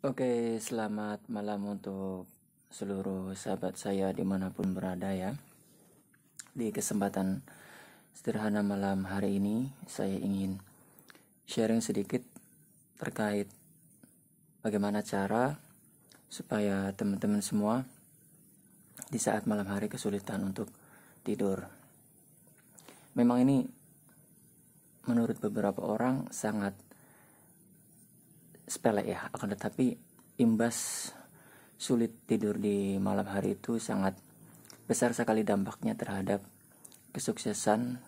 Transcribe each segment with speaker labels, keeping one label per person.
Speaker 1: Oke, selamat malam untuk seluruh sahabat saya dimanapun berada ya. Di kesempatan sederhana malam hari ini, saya ingin sharing sedikit terkait bagaimana cara supaya teman-teman semua di saat malam hari kesulitan untuk tidur. Memang ini menurut beberapa orang sangat sepele ya, akan tetapi imbas sulit tidur di malam hari itu sangat besar sekali dampaknya terhadap kesuksesan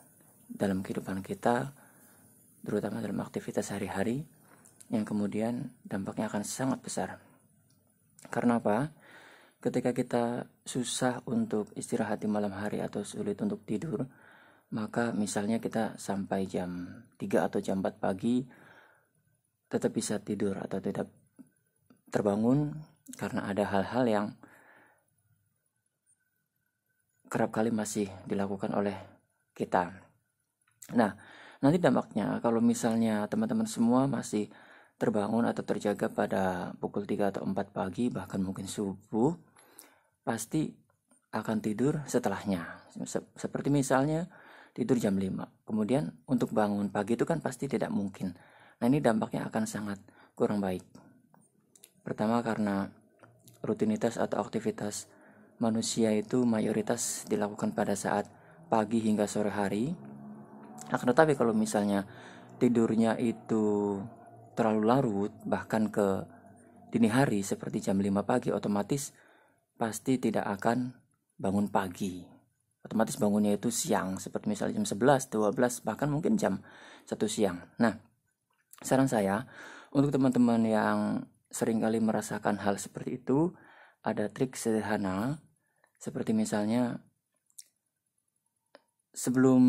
Speaker 1: dalam kehidupan kita, terutama dalam aktivitas sehari-hari, yang kemudian dampaknya akan sangat besar. Karena apa? Ketika kita susah untuk istirahat di malam hari atau sulit untuk tidur, maka misalnya kita sampai jam 3 atau jam 4 pagi tetap bisa tidur atau tidak terbangun karena ada hal-hal yang kerap kali masih dilakukan oleh kita. Nah, nanti dampaknya kalau misalnya teman-teman semua masih terbangun atau terjaga pada pukul 3 atau 4 pagi, bahkan mungkin subuh, pasti akan tidur setelahnya. Seperti misalnya tidur jam 5. Kemudian untuk bangun pagi itu kan pasti tidak mungkin. Nah, ini dampaknya akan sangat kurang baik. Pertama karena rutinitas atau aktivitas manusia itu mayoritas dilakukan pada saat pagi hingga sore hari. Akan tetapi kalau misalnya tidurnya itu terlalu larut, bahkan ke dini hari seperti jam 5 pagi, otomatis pasti tidak akan bangun pagi. Otomatis bangunnya itu siang, seperti misalnya jam 11, 12, bahkan mungkin jam 1 siang. Nah, saran saya untuk teman-teman yang seringkali merasakan hal seperti itu, ada trik sederhana seperti misalnya sebelum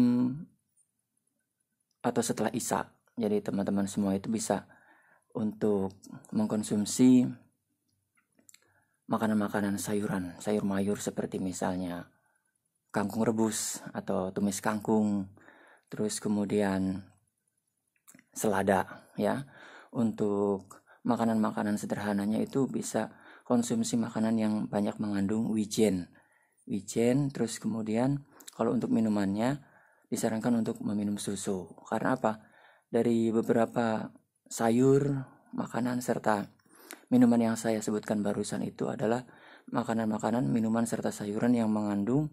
Speaker 1: atau setelah Isya. Jadi teman-teman semua itu bisa untuk mengkonsumsi makanan-makanan sayuran, sayur mayur seperti misalnya kangkung rebus atau tumis kangkung, terus kemudian selada ya. Untuk makanan-makanan sederhananya itu bisa konsumsi makanan yang banyak mengandung wijen, terus kemudian kalau untuk minumannya disarankan untuk meminum susu. Karena apa? Dari beberapa sayur, makanan serta minuman yang saya sebutkan barusan itu adalah makanan-makanan, minuman serta sayuran yang mengandung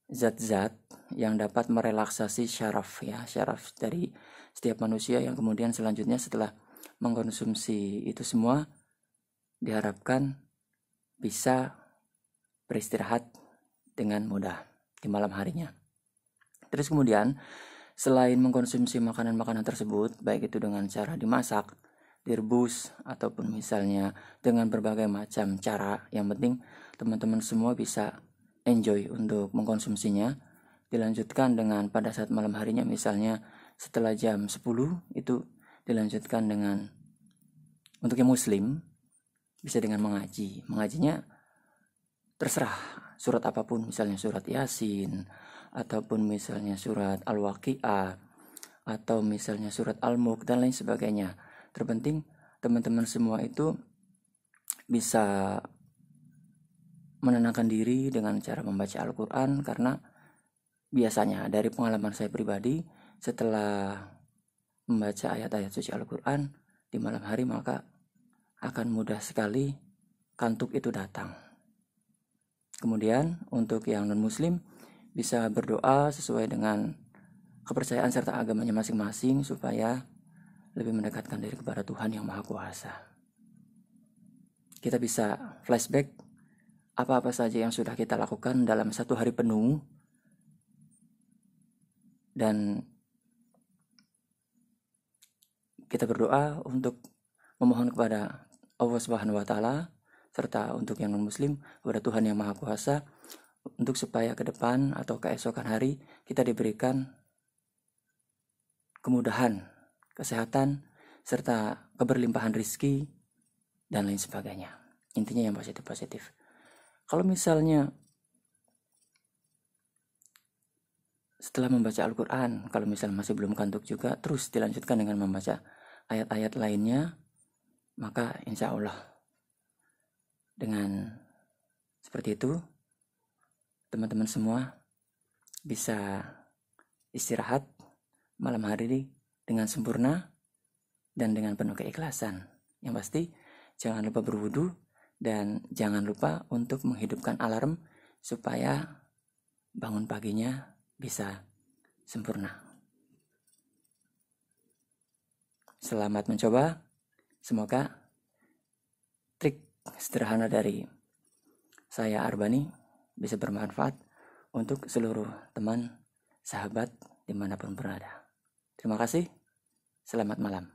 Speaker 1: zat-zat yang dapat merelaksasi syaraf ya, syaraf dari setiap manusia, yang kemudian selanjutnya setelah mengkonsumsi itu semua diharapkan bisa beristirahat dengan mudah di malam harinya. Terus kemudian selain mengkonsumsi makanan-makanan tersebut, baik itu dengan cara dimasak, direbus, ataupun misalnya dengan berbagai macam cara, yang penting teman-teman semua bisa enjoy untuk mengkonsumsinya. Dilanjutkan dengan pada saat malam harinya, misalnya setelah jam 10 itu dilanjutkan dengan, untuk yang muslim bisa dengan mengaji. Mengajinya terserah surat apapun, misalnya surat Yasin, ataupun misalnya surat Al-Waqi'ah, atau misalnya surat Al-Mulk dan lain sebagainya. Terpenting teman-teman semua itu bisa menenangkan diri dengan cara membaca Al-Quran, karena biasanya dari pengalaman saya pribadi, setelah membaca ayat-ayat suci Al-Quran di malam hari, maka akan mudah sekali kantuk itu datang. Kemudian untuk yang non-muslim bisa berdoa sesuai dengan kepercayaan serta agamanya masing-masing supaya lebih mendekatkan diri kepada Tuhan yang Maha Kuasa. Kita bisa flashback apa-apa saja yang sudah kita lakukan dalam satu hari penuh, dan kita berdoa untuk memohon kepada Allah Subhanahu wa Ta'ala, serta untuk yang non-muslim kepada Tuhan yang Maha Kuasa, untuk supaya ke depan atau keesokan hari kita diberikan kemudahan, kesehatan, serta keberlimpahan rizki dan lain sebagainya. Intinya yang positif-positif. Kalau misalnya setelah membaca Al-Quran, kalau misalnya masih belum kantuk juga, terus dilanjutkan dengan membaca ayat-ayat lainnya, maka insya Allah Dengan seperti itu, teman-teman semua bisa istirahat malam hari ini dengan sempurna dan dengan penuh keikhlasan. Yang pasti, jangan lupa berwudu dan jangan lupa untuk menghidupkan alarm supaya bangun paginya bisa sempurna. Selamat mencoba. Semoga trik sederhana dari saya Arbani bisa bermanfaat untuk seluruh teman, sahabat dimanapun berada. Terima kasih. Selamat malam.